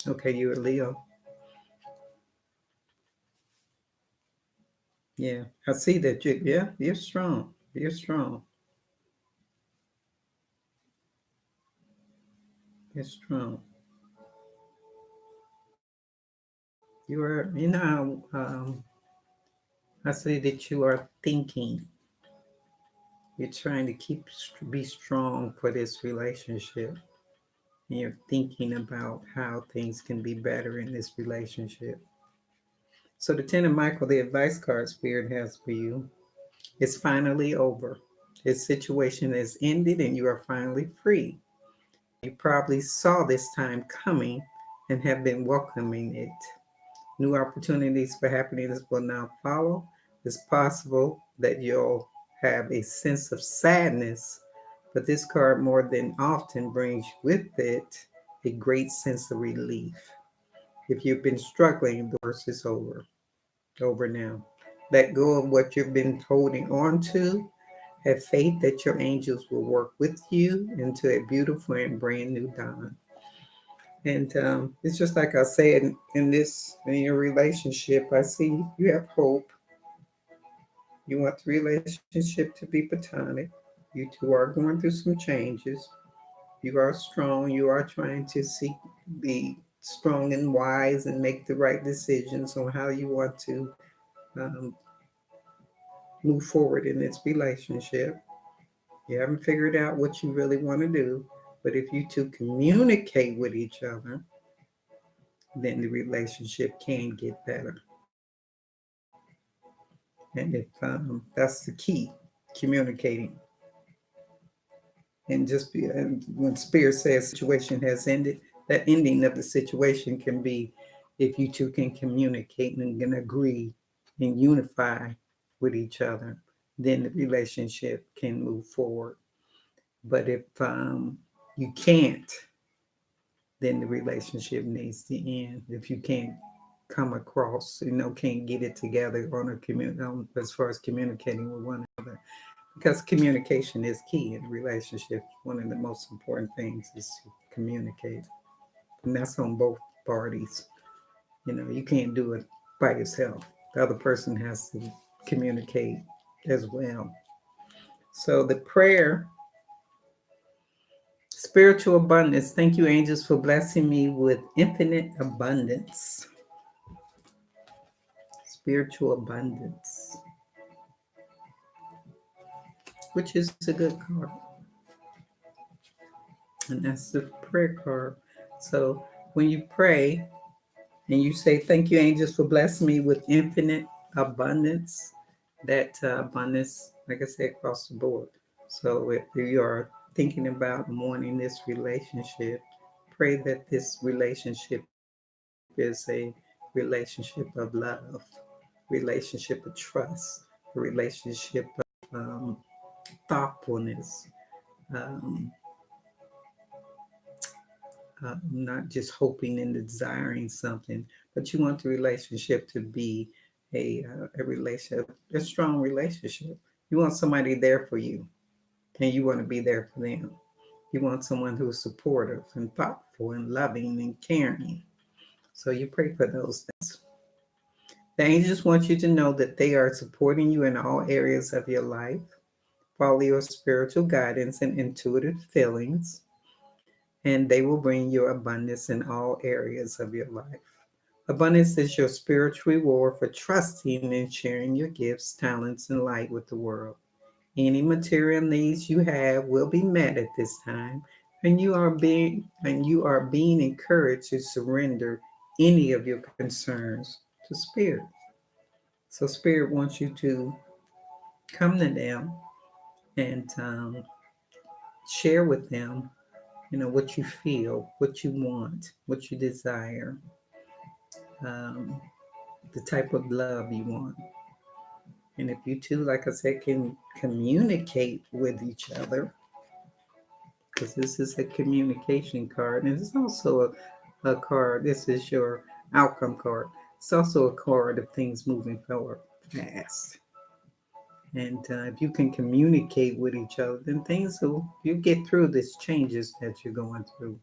Okay, you're a Leo. Yeah, I see that you're strong. You're strong. You're strong. You are, you know, I say that you are thinking. You're trying to be strong for this relationship. And you're thinking about how things can be better in this relationship. So the Ten of Michael, the advice card Spirit has for you, is finally over. This situation has ended and you are finally free. You probably saw this time coming and have been welcoming it. New opportunities for happiness will now follow. It's possible that you'll have a sense of sadness, but this card more than often brings with it a great sense of relief. If you've been struggling, the worst is over now. Let go of what you've been holding on to. Have faith that your angels will work with you into a beautiful and brand new dawn. And it's just like I said in your relationship, I see you have hope. You want the relationship to be platonic. You two are going through some changes. You are strong. You are trying to be strong and wise and make the right decisions on how you want to um, move forward in this relationship. You haven't figured out what you really want to do, but if you two communicate with each other, then the relationship can get better. And if that's the key, communicating. And just be, and when Spirit says situation has ended, that ending of the situation can be if you two can communicate and can agree and unify with each other, then the relationship can move forward. But if you can't, then the relationship needs to end. If you can't come across, can't get it together on as far as communicating with one another, because communication is key in a relationship. One of the most important things is to communicate, and that's on both parties. You can't do it by yourself. The other person has to communicate as well. So the prayer, spiritual abundance. Thank you, angels, for blessing me with infinite abundance. Spiritual abundance, which is a good card. And that's the prayer card. So when you pray and you say, thank you, angels, for blessing me with infinite abundance, that abundance, like I said, across the board. So if you are thinking about wanting this relationship, pray that this relationship is a relationship of love, relationship of trust, a relationship of thoughtfulness, um, not just hoping and desiring something, but you want the relationship to be a relationship, a strong relationship. You want somebody there for you, and you want to be there for them. You want someone who's supportive and thoughtful and loving and caring. So you pray for those things. The angels want you to know that they are supporting you in all areas of your life. Follow your spiritual guidance and intuitive feelings, and they will bring you abundance in all areas of your life. Abundance is your spiritual reward for trusting and sharing your gifts, talents, and light with the world. Any material needs you have will be met at this time, and you are being encouraged to surrender any of your concerns to Spirit. So Spirit wants you to come to them and share with them, what you feel, what you want, what you desire, um, the type of love you want. And if you two, like I said, can communicate with each other, because this is a communication card, and it's also a card. This is your outcome card. It's also a card of things moving forward fast. And if you can communicate with each other, then you get through these changes that you're going through.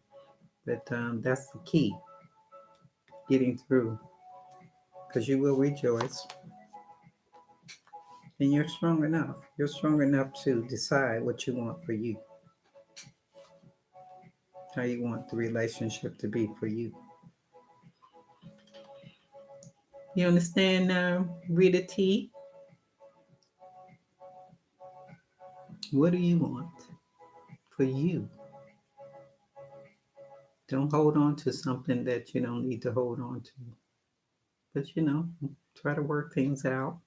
But that's the key, getting through, because you will rejoice. And you're strong enough. You're strong enough to decide what you want for you. how you want the relationship to be for you. You understand, Rita T? What do you want for you? Don't hold on to something that you don't need to hold on to. But, try to work things out.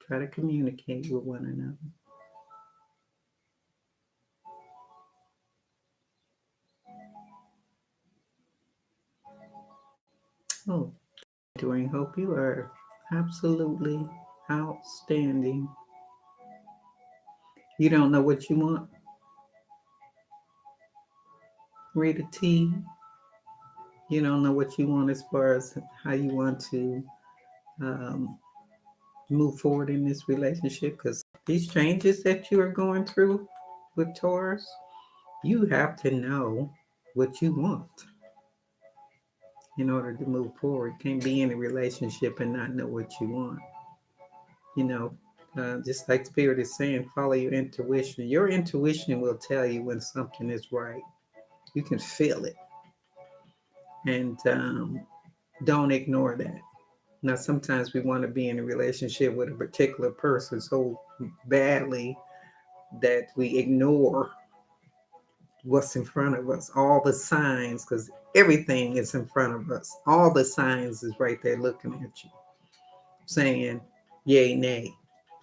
Try to communicate with one another. Oh, Dwayne, hope you are absolutely outstanding. You don't know what you want? Rita T, you don't know what you want as far as how you want to um, move forward in this relationship, because these changes that you are going through with Taurus, you have to know what you want in order to move forward. Can't be in a relationship and not know what you want. You know, just like Spirit is saying, follow your intuition. Your intuition will tell you when something is right. You can feel it, and don't ignore that. Now, sometimes we want to be in a relationship with a particular person so badly that we ignore what's in front of us, all the signs, because everything is in front of us. All the signs is right there looking at you, saying, yay, nay.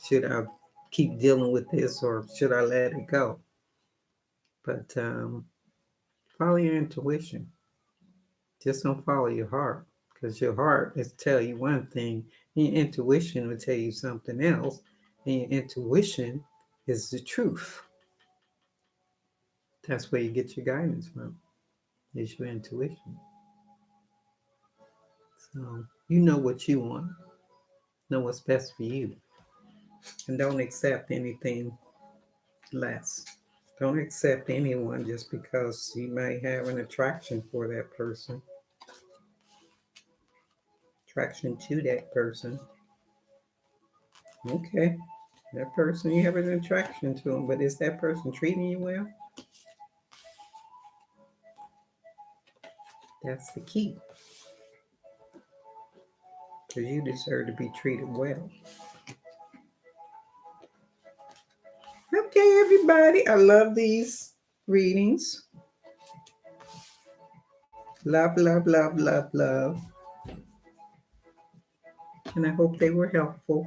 Should I keep dealing with this or should I let it go? But follow your intuition. Just don't follow your heart, because your heart is tell you one thing, and your intuition will tell you something else. And your intuition is the truth. That's where you get your guidance from, is your intuition. So you know what you want, know what's best for you, and don't accept anything less. Don't accept anyone just because you may have an attraction for that person, attraction to that person. Okay, that person, you have an attraction to them, but is that person treating you well? That's the key, because you deserve to be treated well. Okay, everybody, I love these readings. Love, love, love, love, love. And I hope they were helpful.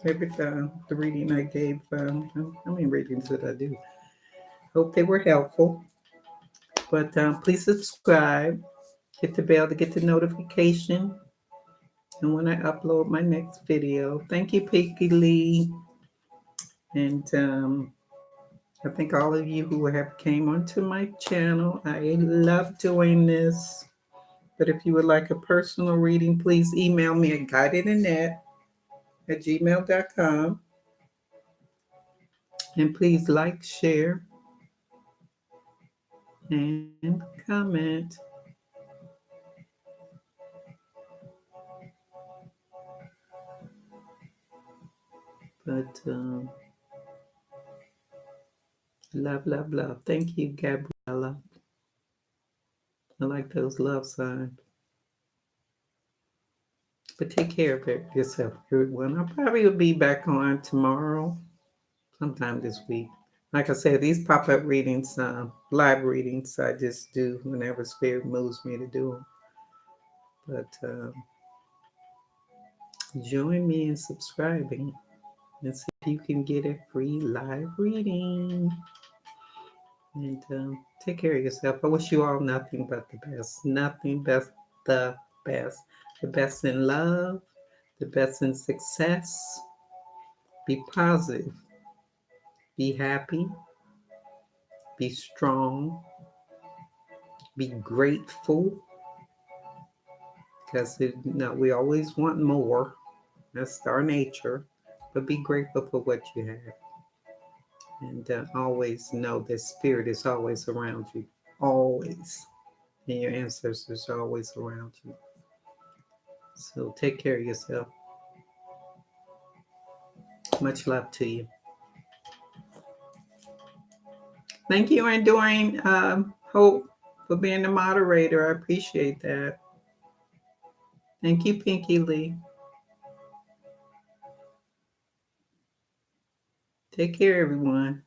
Every time the reading I gave, how many readings did I do? Hope they were helpful. But please subscribe, hit the bell to get the notification. And when I upload my next video, thank you, Picky Lee. And I thank all of you who have came onto my channel. I love doing this. But if you would like a personal reading, please email me at guidedandnet@gmail.com. And please like, share, and comment. But love, love, love. Thank you, Gabriella. I like those love signs. But take care of yourself, everyone. I probably will be back on tomorrow, sometime this week. Like I said, these pop-up readings, live readings, I just do whenever Spirit moves me to do them. But join me in subscribing and see if you can get a free live reading. And take care of yourself. I wish you all nothing but the best. Nothing but the best. The best in love, the best in success. Be positive. Be happy. Be strong. Be grateful. Because we always want more. That's our nature. But be grateful for what you have. And always know that Spirit is always around you. Always. And your ancestors are always around you. So take care of yourself. Much love to you. Thank you, Enduring Hope, for being the moderator. I appreciate that. Thank you, Pinky Lee. Take care, everyone.